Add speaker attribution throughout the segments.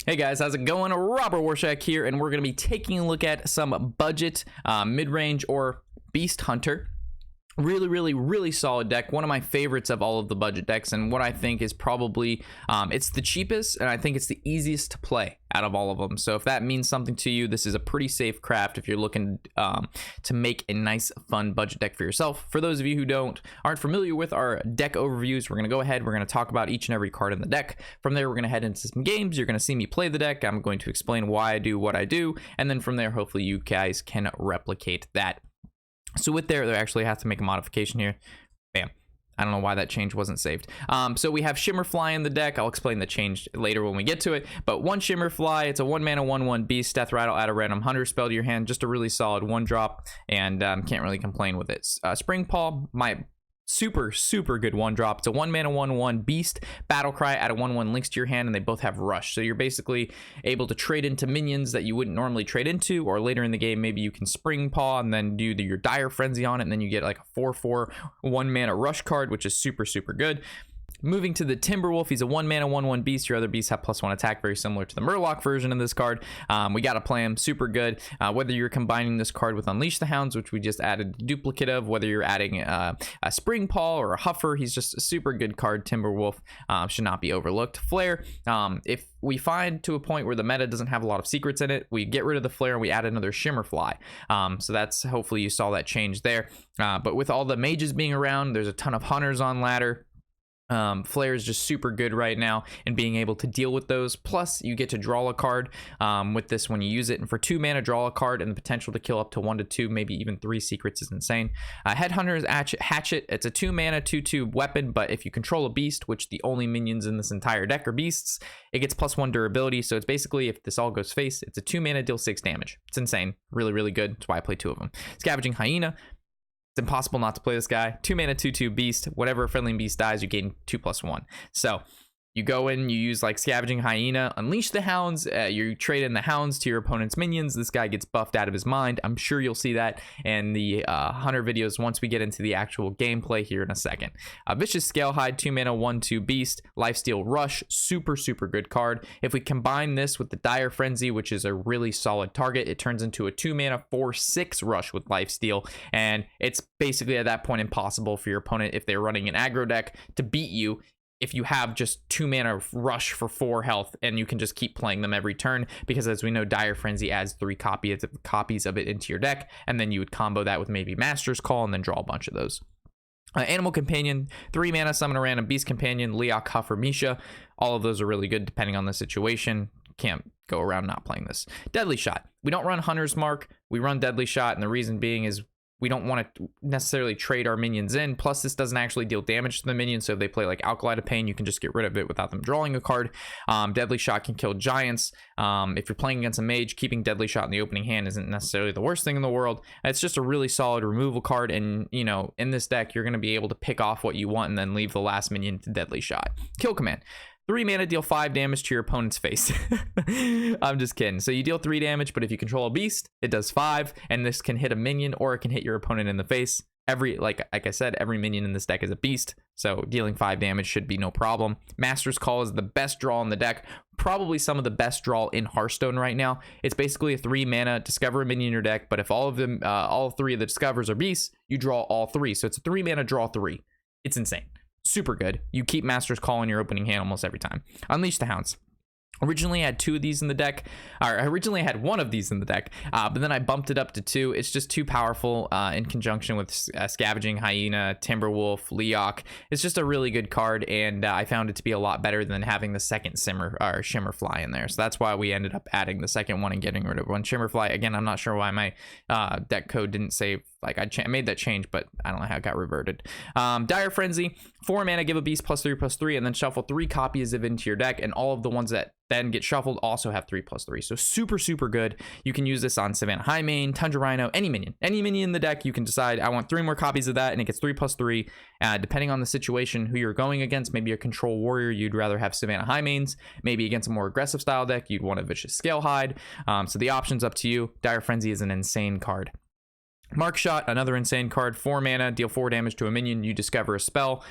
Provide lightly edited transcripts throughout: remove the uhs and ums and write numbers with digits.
Speaker 1: Hey guys, how's it going? Robert Warshak here, and we're going to be taking a look at some budget, mid-range, or beast hunter. Really solid deck. One of my favorites of all of the budget decks, and what I think is probably it's the cheapest, and I think it's the easiest to play out of all of them. So if that means something to you, this is a pretty safe craft if you're looking to make a nice fun budget deck for yourself. For those of you who aren't familiar with our deck overviews, we're going to go ahead, we're going to talk about each and every card in the deck. From there, we're going to head into some games. You're going to see me play the deck. I'm going to explain why I do what I do, and then from there, hopefully you guys can replicate that. So with there actually have to make a modification here. Bam. I don't know why that change wasn't saved. So we have Shimmerfly in the deck. I'll explain the change later when we get to it. But one Shimmerfly, it's a 1-mana 1/1 beast. Death Rattle, add a random hunter spell to your hand. Just a really solid 1-drop, and can't really complain with it. Spring Paw, my super good 1-drop. It's a 1-mana 1/1 beast. Battle Cry, add a 1/1 links to your hand, and they both have rush. So you're basically able to trade into minions that you wouldn't normally trade into, or later in the game, maybe you can Spring Paw and then do your Dire Frenzy on it, and then you get like a 4/4 1-mana rush card, which is super good. Moving to the Timberwolf, he's a 1-mana 1/1 beast. Your other beasts have +1 attack, very similar to the Murloc version of this card. We got to play him, super good. Whether you're combining this card with Unleash the Hounds, which we just added a duplicate of, whether you're adding a Spring Paw or a Huffer, he's just a super good card. Timberwolf should not be overlooked. Flare, if we find to a point where the meta doesn't have a lot of secrets in it, we get rid of the Flare and we add another Shimmerfly. So that's, hopefully you saw that change there. But with all the mages being around, there's a ton of hunters on ladder. Flare is just super good right now and being able to deal with those. Plus you get to draw a card with this when you use it, and for 2 mana draw a card, and the potential to kill up to 1 to 2, maybe even 3 secrets is insane. Headhunter's Hatchet, it's a 2 mana 2/2 weapon, but if you control a beast, which the only minions in this entire deck are beasts, it gets +1 durability. So it's basically, if this all goes face, it's a 2 mana, deal 6 damage. It's insane, really good. That's why I play 2 of them. Scavenging Hyena, it's impossible not to play this guy. 2 mana 2/2 beast. Whatever friendly beast dies, you gain 2+1. So you go in, you use like Scavenging Hyena, Unleash the Hounds, you trade in the Hounds to your opponent's minions. This guy gets buffed out of his mind. I'm sure you'll see that in the Hunter videos once we get into the actual gameplay here in a second. Vicious Scalehide, 2 mana 1/2 beast, Lifesteal Rush, super good card. If we combine this with the Dire Frenzy, which is a really solid target, it turns into a 2 mana 4/6 rush with Lifesteal, and it's basically at that point impossible for your opponent, if they're running an aggro deck, to beat you if you have just 2 mana rush for 4 health and you can just keep playing them every turn, because as we know, Dire Frenzy adds 3 copies of it into your deck, and then you would combo that with maybe Master's Call and then draw a bunch of those. Animal Companion, 3 mana, summon a random beast companion, Leok, Huffer, Misha. All of those are really good depending on the situation. Can't go around not playing this. Deadly Shot, we don't run Hunter's Mark, we run Deadly Shot, and the reason being is we don't want to necessarily trade our minions in. Plus, this doesn't actually deal damage to the minions, so if they play like Alkali to Pain, you can just get rid of it without them drawing a card. Deadly Shot can kill giants. If you're playing against a mage, keeping Deadly Shot in the opening hand isn't necessarily the worst thing in the world. It's just a really solid removal card, and you know, in this deck, you're going to be able to pick off what you want and then leave the last minion to Deadly Shot. Kill Command, 3 mana, deal 5 damage to your opponent's face. I'm just kidding. So you deal 3 damage, but if you control a beast, it does 5, and this can hit a minion or it can hit your opponent in the face. Like I said, every minion in this deck is a beast, so dealing 5 damage should be no problem. Master's Call is the best draw in the deck, probably some of the best draw in Hearthstone right now. It's basically a 3 mana, discover a minion in your deck, but if all 3 of the discovers are beasts, you draw all 3. So it's a 3 mana, draw 3. It's insane. Super good. You keep Master's Call in your opening hand almost every time. Unleash the Hounds. Originally I had 2 of these in the deck, or originally I had 1 of these in the deck, but then I bumped it up to 2. It's just too powerful in conjunction with Scavenging Hyena, Timberwolf, Leok. It's just a really good card, and I found it to be a lot better than having the second Shimmerfly in there. So that's why we ended up adding the second one and getting rid of one Shimmerfly. Again, I'm not sure why my deck code didn't save. Like I made that change, but I don't know how it got reverted. Dire Frenzy, 4 mana, give a beast +3/+3, and then shuffle 3 copies of it into your deck, and all of the ones that then get shuffled also have 3/3. So super good. You can use this on Savannah Highmane, Tundra Rhino, any minion in the deck. You can decide, I want 3 more copies of that, and it gets 3/3. Depending on the situation, who you're going against, maybe a control warrior, you'd rather have Savannah Highmanes. Maybe against a more aggressive style deck, you'd want a Vicious Scalehide. So the option's up to you. Dire Frenzy is an insane card. Mark Shot, another insane card, 4 mana, deal 4 damage to a minion, you discover a spell.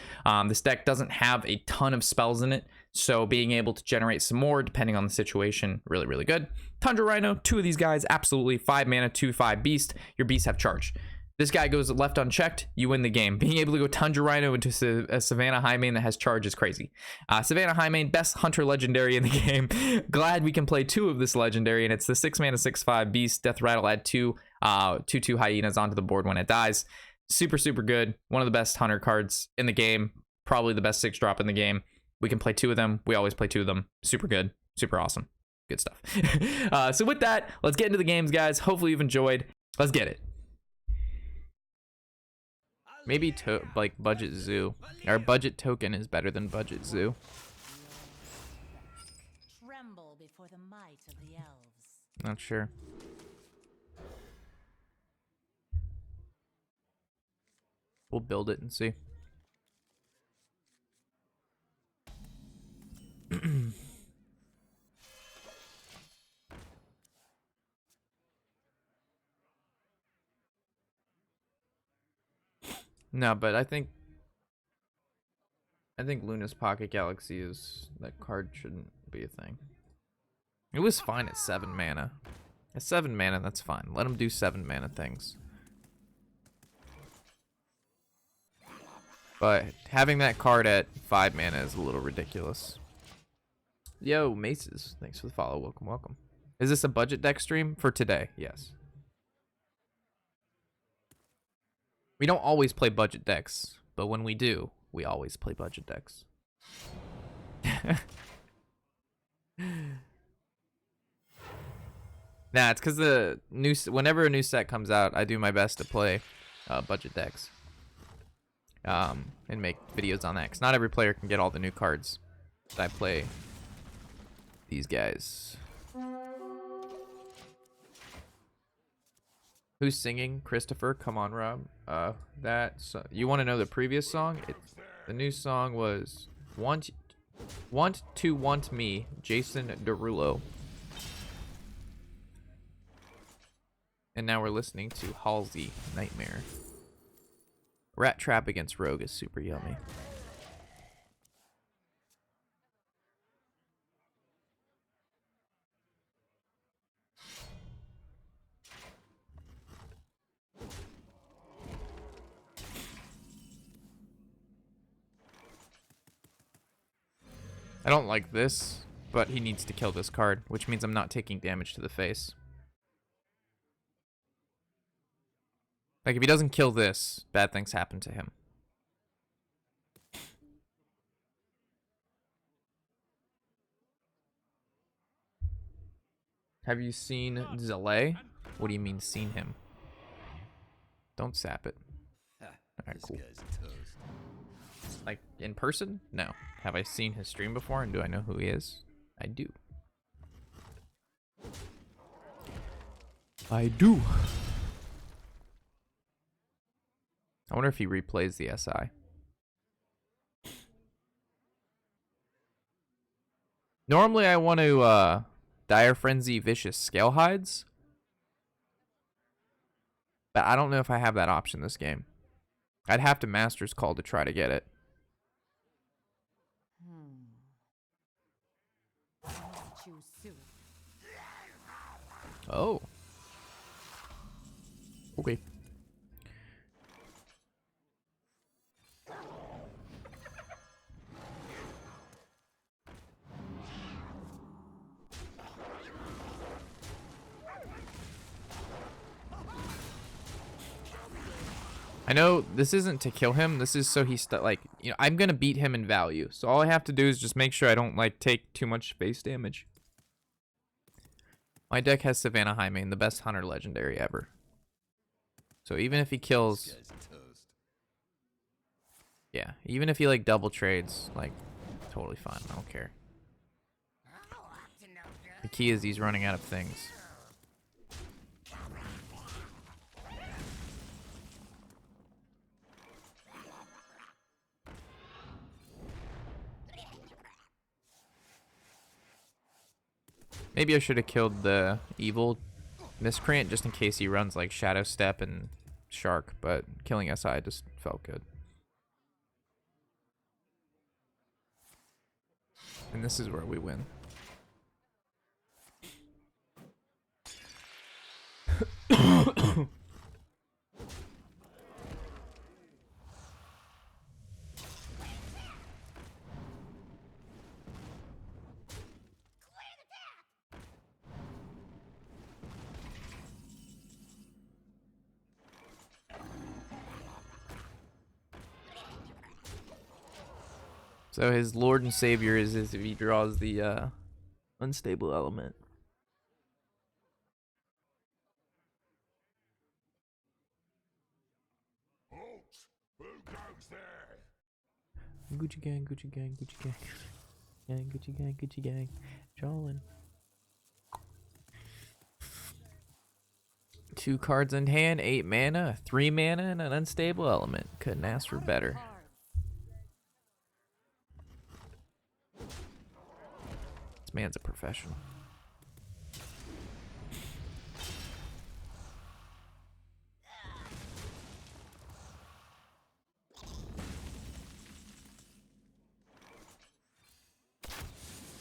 Speaker 1: This deck doesn't have a ton of spells in it, so being able to generate some more depending on the situation, really, really good. Tundra Rhino, 2 of these guys, absolutely 5 mana, 2/5 beast. Your beasts have charge. This guy goes left unchecked, you win the game. Being able to go Tundra Rhino into a Savannah Highmane that has charge is crazy. Savannah Highmane, best hunter legendary in the game. Glad we can play 2 of this legendary, and it's the 6 mana, 6/5 beast. Death Rattle, add 2 hyenas onto the board when it dies. Super, super good. One of the best hunter cards in the game. Probably the best 6-drop in the game. We can play 2 of them. We always play 2 of them. Super good. Super awesome. Good stuff. So with that, let's get into the games, guys. Hopefully you've enjoyed. Let's get it. Maybe like Budget Zoo. Our budget token is better than Budget Zoo.
Speaker 2: Tremble before the might of the elves.
Speaker 1: Not sure. We'll build it and see. No, but I think Luna's Pocket Galaxy is, that card shouldn't be a thing. It was fine at 7 mana. At 7 mana, that's fine. Let him do 7 mana things. But having that card at 5 mana is a little ridiculous. Yo, Maces, thanks for the follow. Welcome, welcome. Is this a budget deck stream for today? Yes. We don't always play budget decks, but when we do, we always play budget decks. Nah, it's because the whenever a new set comes out, I do my best to play budget decks. And make videos on that, because not every player can get all the new cards that I play these guys. Who's singing? Christopher? Come on, Rob. You want to know the previous song? The new song was Want to Want Me, Jason Derulo. And now we're listening to Halsey, Nightmare. Rat Trap against Rogue is super yummy. I don't like this, but he needs to kill this card, which means I'm not taking damage to the face. Like, if he doesn't kill this, bad things happen to him. Have you seen Zelay? What do you mean, seen him? Don't sap it. Alright, cool. Like, in person? No. Have I seen his stream before, and do I know who he is? I do. I do. I wonder if he replays the SI. Normally I want to Dire Frenzy Vicious Scale Hides, but I don't know if I have that option this game. I'd have to Master's Call to try to get it. Oh. Okay. I know this isn't to kill him. This is so he's like, you know, I'm gonna beat him in value. So all I have to do is just make sure I don't like take too much face damage. My deck has Savannah Highmane, the best hunter legendary ever. So even if he kills, yeah, even if he like double trades, like totally fine. I don't care. The key is he's running out of things. Maybe I should have killed the evil miscreant just in case he runs like Shadow Step and Shark, but killing SI just felt good. And this is where we win. So his Lord and Savior is if he draws the unstable element.
Speaker 3: Who goes there?
Speaker 1: Gucci gang, Gucci gang, Gucci gang. Gang, Gucci gang, Gucci gang. Jolin. 2 cards in hand, 8 mana, 3 mana, and an unstable element. Couldn't ask for better. This man's a professional.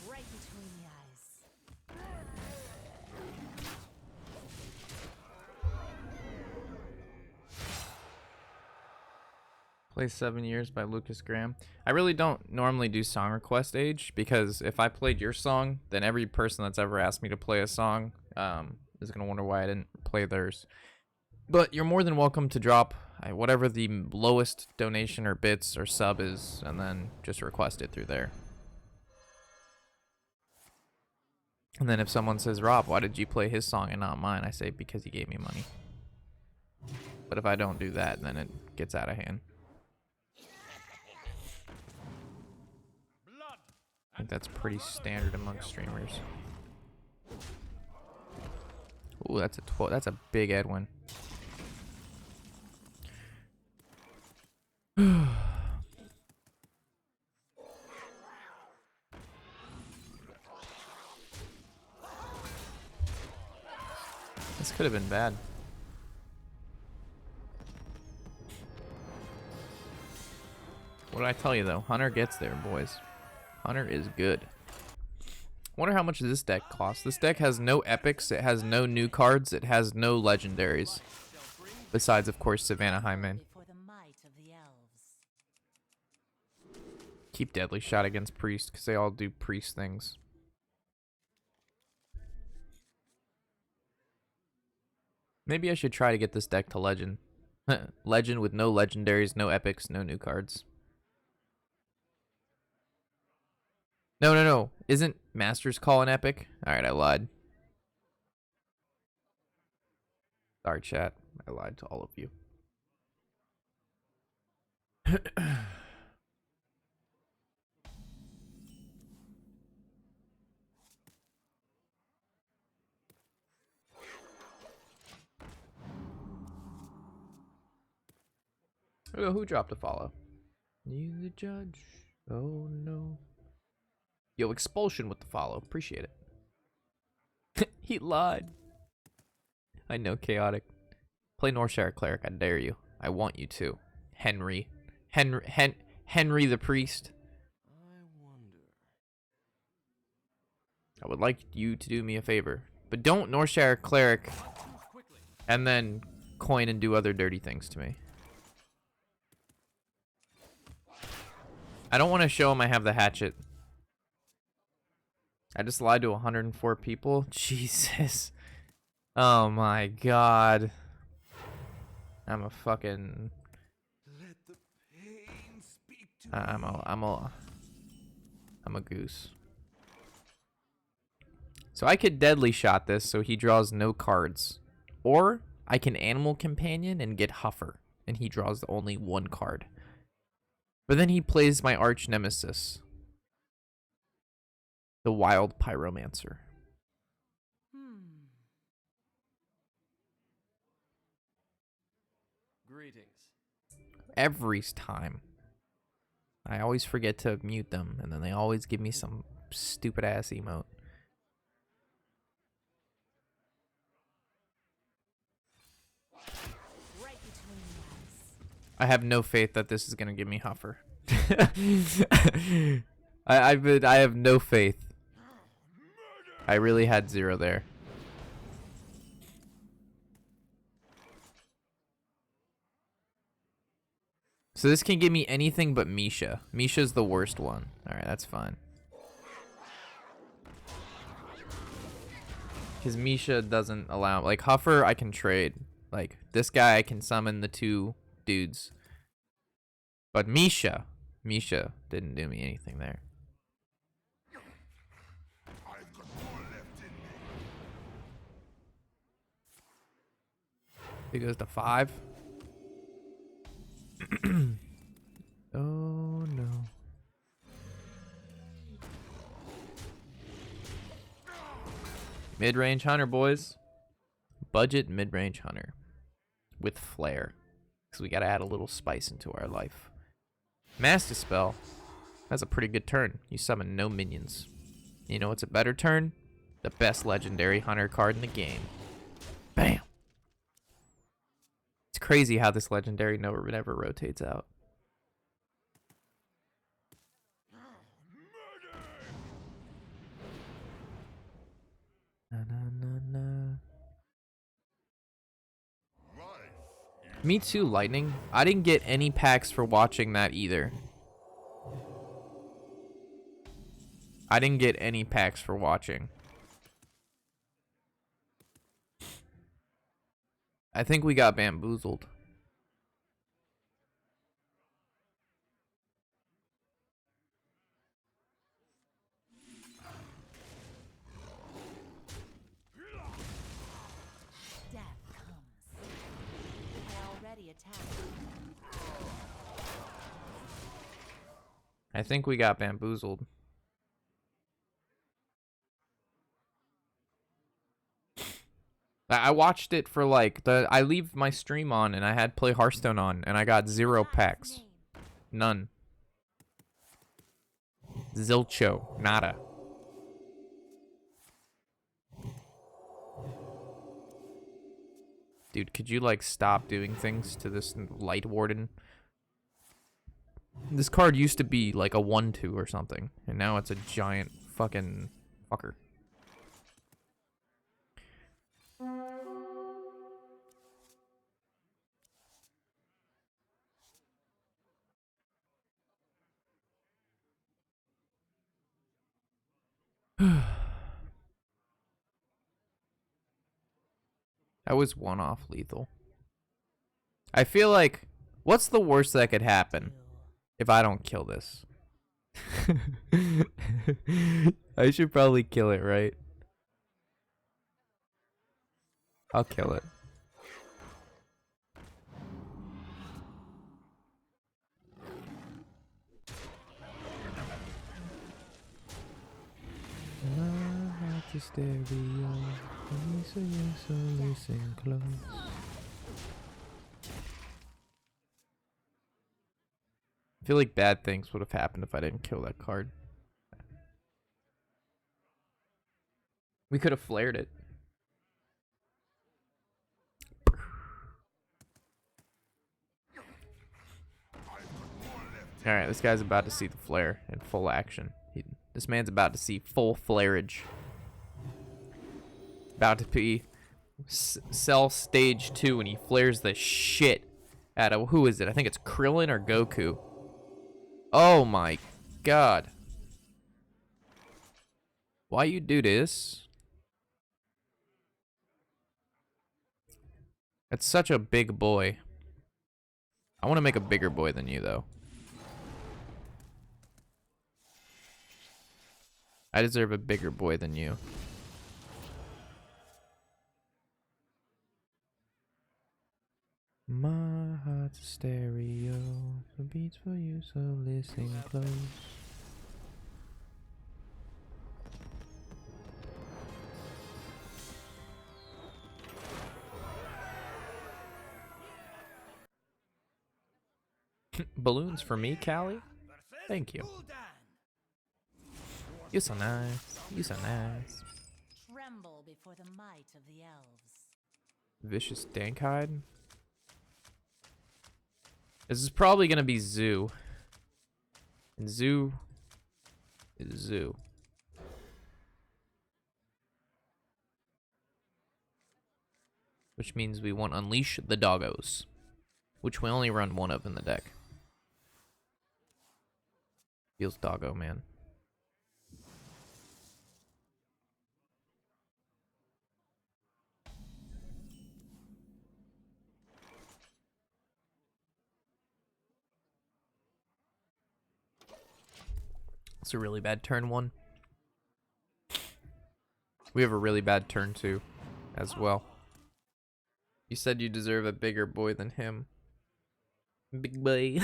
Speaker 2: Right between the eyes.
Speaker 1: Play 7 Years by Lucas Graham. I really don't normally do song request age because if I played your song, then every person that's ever asked me to play a song is going to wonder why I didn't play theirs. But you're more than welcome to drop whatever the lowest donation or bits or sub is and then just request it through there. And then if someone says, Rob, why did you play his song and not mine? I say, because he gave me money. But if I don't do that, then it gets out of hand. I think that's pretty standard amongst streamers. Ooh, that's a 12. That's a big Edwin. This could have been bad. What did I tell you though? Hunter gets there, boys. Hunter is good. Wonder how much does this deck cost? This deck has no epics, it has no new cards, it has no legendaries. Besides, of course, Savannah Hyman.
Speaker 2: Before the might of the elves.
Speaker 1: Keep Deadly Shot against Priest, because they all do Priest things. Maybe I should try to get this deck to Legend. Legend with no legendaries, no epics, no new cards. No. Isn't Master's Call an epic? Alright, I lied. Sorry, chat. I lied to all of you. Oh, who dropped a follow? You the judge. Oh no. Yo, Expulsion with the follow. Appreciate it. He lied. I know, chaotic. Play Northshire Cleric. I dare you. I want you to. Henry the Priest. I would like you to do me a favor. But don't Northshire Cleric and then coin and do other dirty things to me. I don't want to show him I have the hatchet. I just lied to 104 people. Jesus. Oh my god. I'm a fucking.
Speaker 3: Let the pain speak to
Speaker 1: I'm a goose. So I could Deadly Shot this so he draws no cards. Or I can Animal Companion and get Huffer. And he draws only 1 card. But then he plays my arch nemesis. The Wild Pyromancer.
Speaker 4: Greetings.
Speaker 1: Every time. I always forget to mute them, and then they always give me some stupid ass emote.
Speaker 2: Right between
Speaker 1: I have no faith that this is gonna give me Huffer. I have no faith. I really had 0 there. So this can give me anything but Misha. Misha's the worst one. Alright, that's fine. Because Misha doesn't allow... Like, Huffer, I can trade. Like, this guy, I can summon the 2 dudes. But Misha didn't do me anything there. It goes to 5. Oh no. Mid-range hunter, boys. Budget mid-range hunter. With flair. Because we gotta add a little spice into our life. Master Spell. That's a pretty good turn. You summon no minions. You know what's a better turn? The best legendary hunter card in the game. Bam! It's crazy how this legendary never rotates out. Na, na, na, na. Me too, Lightning. I didn't get any packs for watching that either. I didn't get any packs for watching. I think we got bamboozled.
Speaker 2: Death comes. I already attacked.
Speaker 1: I think we got bamboozled. I watched it for like I leave my stream on and I had play Hearthstone on and I got 0 packs. None. Zilcho. Nada. Dude, could you like stop doing things to this Light Warden? This card used to be like a 1/2 or something, and now it's a giant fucking fucker. That was one-off lethal. I feel like, what's the worst that could happen if I don't kill this? I should probably kill it, right? I'll kill it. Listen close. I feel like bad things would have happened if I didn't kill that card. We could have flared it. Alright, this guy's about to see the flare in full action. This man's about to see full flareage. About to be Cell Stage 2 and he flares the shit out of, who is it? I think it's Krillin or Goku. Oh my god. Why you do this? It's such a big boy. I want to make a bigger boy than you though. I deserve a bigger boy than you. My heart's a stereo, so beats for you, so listen close. Balloons for me, Callie? Thank you. You're so nice. You're so nice.
Speaker 2: Tremble before the might of the elves.
Speaker 1: Vicious Dankhide? This is probably gonna be Zoo. And Zoo is Zoo. Which means we want Unleash the Doggos. Which we only run one of in the deck. Feels doggo, man. It's a really bad turn 1. We have a really bad turn 2 as well. You said you deserve a bigger boy than him. Big boy.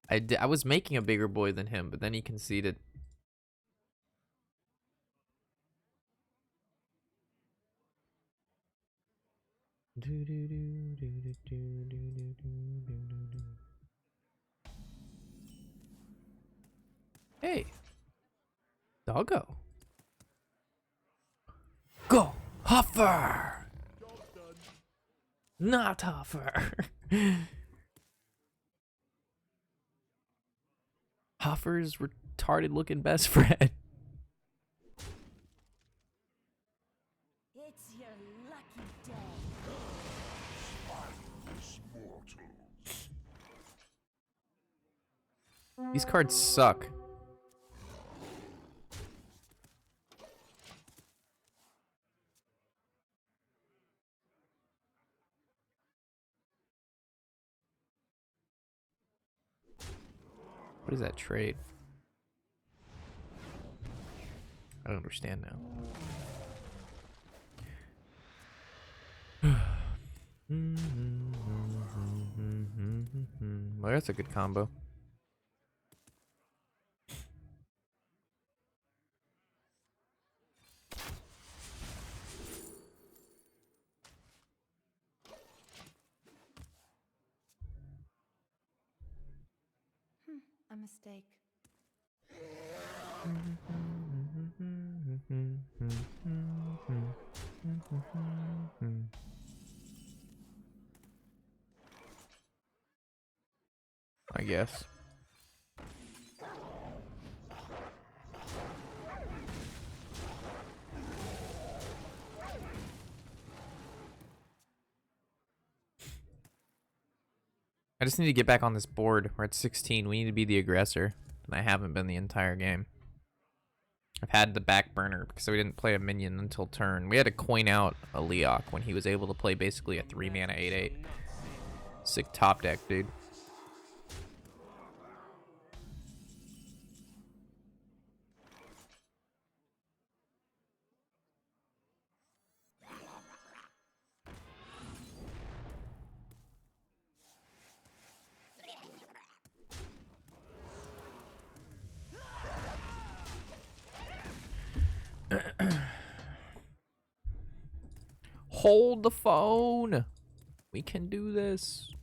Speaker 1: I was making a bigger boy than him, but then he conceded. Hey, doggo. Go, Huffer. Not Huffer. Huffer's retarded looking best friend.
Speaker 2: It's your lucky day.
Speaker 1: These cards suck. What is that trade? I don't understand now. Well, that's a good combo.
Speaker 2: A mistake.
Speaker 1: I guess. I just need to get back on this board. We're at 16. We need to be the aggressor. And I haven't been the entire game. I've had the back burner because we didn't play a minion until turn. We had to coin out a Leok when he was able to play basically a 3-mana 8/8. Sick top deck, dude. Hold the phone. We can do this.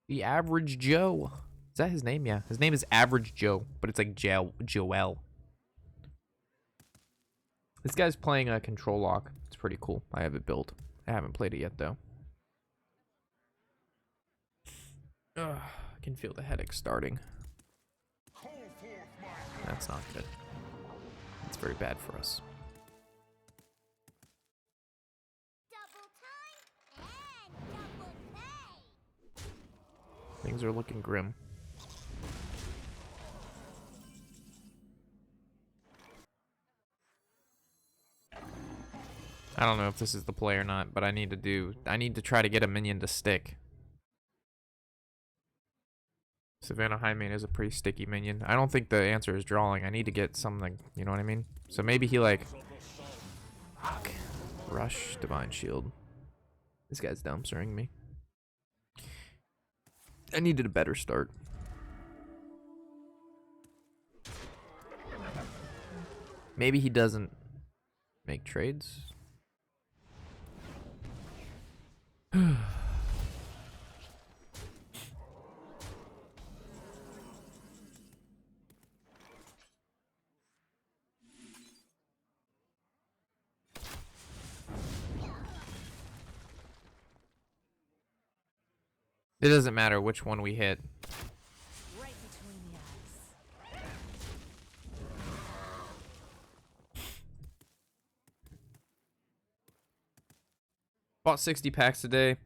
Speaker 1: The Average Joe. Is that his name? Yeah. His name is Average Joe, but it's like Joel. This guy's playing a control lock. It's pretty cool. I have it built. I haven't played it yet, though. Ugh, I can feel the headache starting. That's not good. It's very bad for us. Things are looking grim. I don't know if this is the play or not, but I need to try to get a minion to stick. Savannah Highmane is a pretty sticky minion. I don't think the answer is drawing. I need to get something, you know what I mean? So maybe he like... Fuck. Rush, Divine Shield. This guy's dumpstering me. I needed a better start. Maybe he doesn't make trades.
Speaker 4: It doesn't matter which one we hit.
Speaker 2: Right between the eyes.
Speaker 4: Bought 60 packs today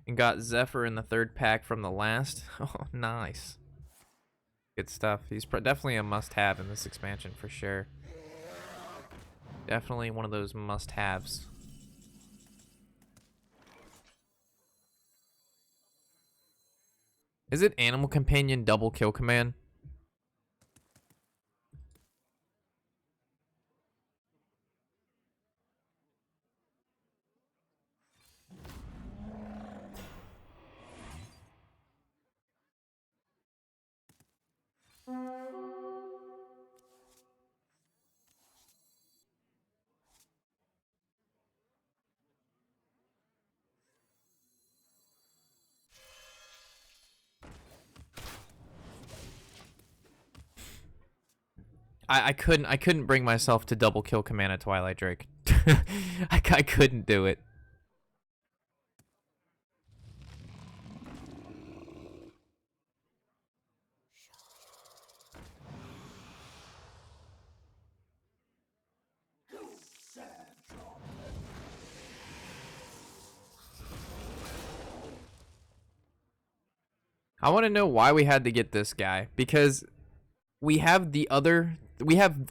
Speaker 4: and got Zephyr in the 3rd pack from the last. Oh, nice. Good stuff. He's definitely a must-have in this expansion for sure. Definitely one of those must-haves. Is it Animal Companion double kill command? I couldn't bring myself to double kill command at Twilight Drake. I couldn't do it. I want to know why we had to get this guy, because we have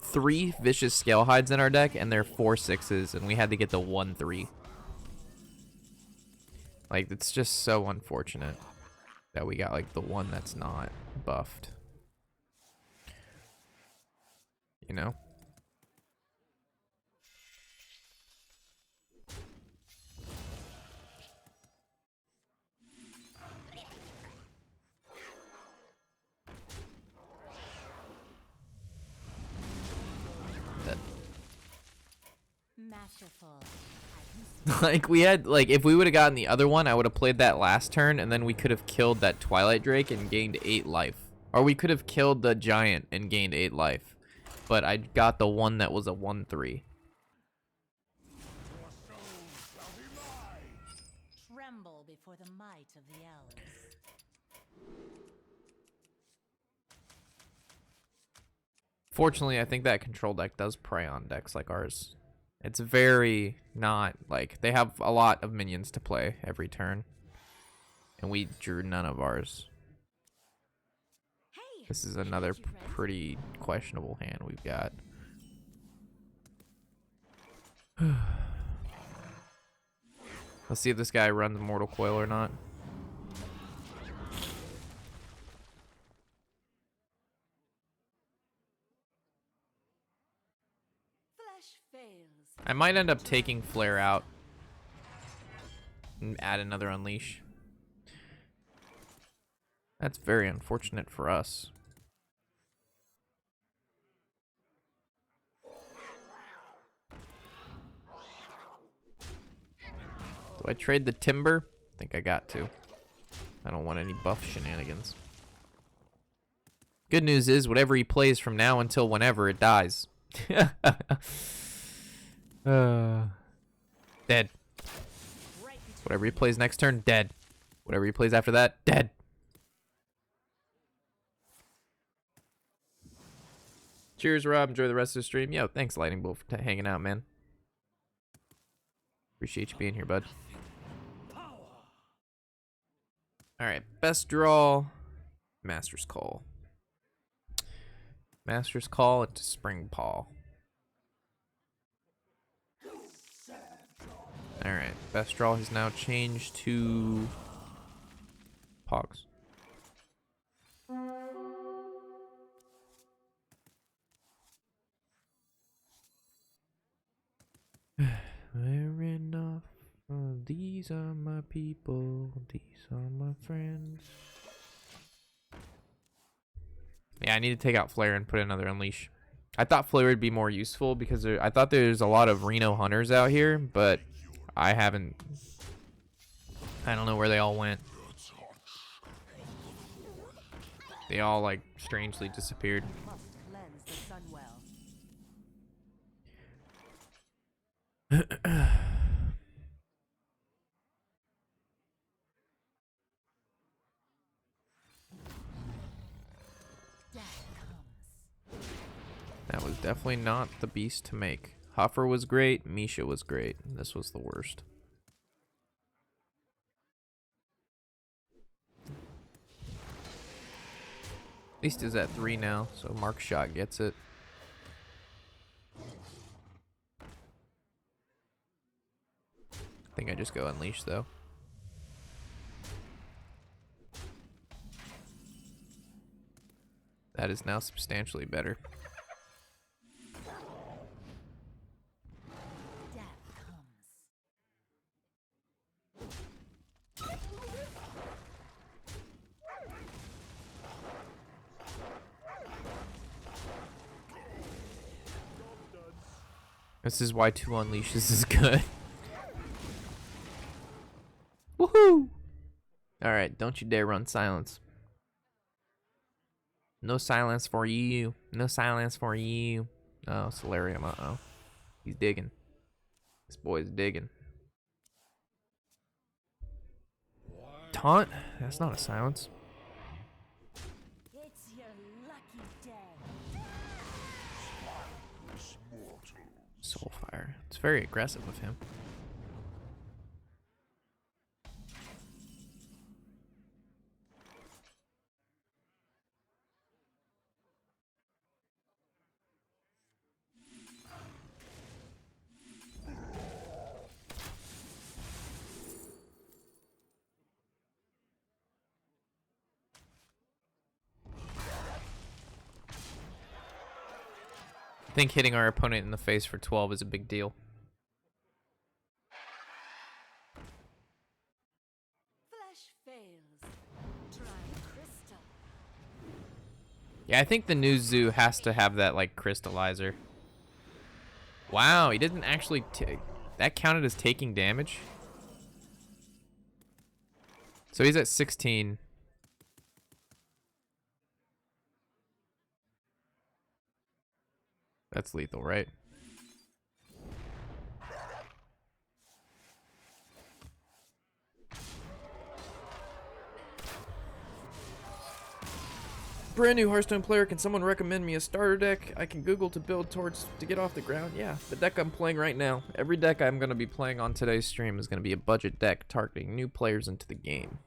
Speaker 4: 3 vicious scale hides in our deck and they're 4/6s, and we had to get the 1/3. Like, it's just so unfortunate that we got like the one that's not buffed. You know?
Speaker 2: Masterful.
Speaker 4: Like, we had, like, if we would have gotten the other one, I would have played that last turn, and then we could have killed that Twilight Drake and gained 8 life. Or we could have killed the Giant and gained 8 life. But I got the one that was a 1/3.
Speaker 2: Tremble before the might of the elves.
Speaker 4: Fortunately, I think that control deck does prey on decks like ours. It's very not, like, they have a lot of minions to play every turn. And we drew none of ours.
Speaker 2: Hey,
Speaker 4: This is another pretty questionable hand we've got. Let's see if this guy runs Mortal Coil or not.
Speaker 2: flesh fails.
Speaker 4: I might end up taking Flare out and add another Unleash. That's very unfortunate for us. Do I trade the Timber? I think I got to. I don't want any buff shenanigans. Good news is, whatever he plays from now until whenever, it dies. Dead. Whatever he plays next turn, dead. Whatever he plays after that, dead. Cheers, Rob. Enjoy the rest of the stream. Yo, thanks, Lightning Bolt, for hanging out, man. Appreciate you being here, bud. Alright, best draw. Master's Call. Master's Call into Spring Paw. Alright, best draw has now changed to Pogs. Fair enough. These are my people. These are my friends. Yeah, I need to take out Flare and put another Unleash. I thought Flare would be more useful because I thought there's a lot of Reno Hunters out here, but I don't know where they all went. They all, like, strangely disappeared.
Speaker 2: Must cleanse the Sunwell.
Speaker 4: That was definitely not the beast to make. Huffer was great. Misha was great. This was the worst. At least is at 3 now, so Mark Shot gets it. I think I just go Unleash though. That is now substantially better.
Speaker 2: Death comes.
Speaker 4: This is why 2 Unleashes is good. Woohoo! Alright, don't you dare run silence. No silence for you. No silence for you. Oh, Solarium, uh-oh. He's digging. This boy's digging. Taunt? That's not a silence.
Speaker 2: It's your lucky day.
Speaker 4: Soulfire. It's very aggressive of him. I think hitting our opponent in the face for 12 is a big deal.
Speaker 2: Flesh fails. Try crystal.
Speaker 4: Yeah, I think the new zoo has to have that, like, crystallizer. Wow, he didn't actually take... That counted as taking damage? So he's at 16. That's lethal, right? Brand new Hearthstone player, can someone recommend me a starter deck I can Google to build towards to get off the ground? Yeah, the deck I'm playing right now. Every deck I'm going to be playing on today's stream is going to be a budget deck targeting new players into the game.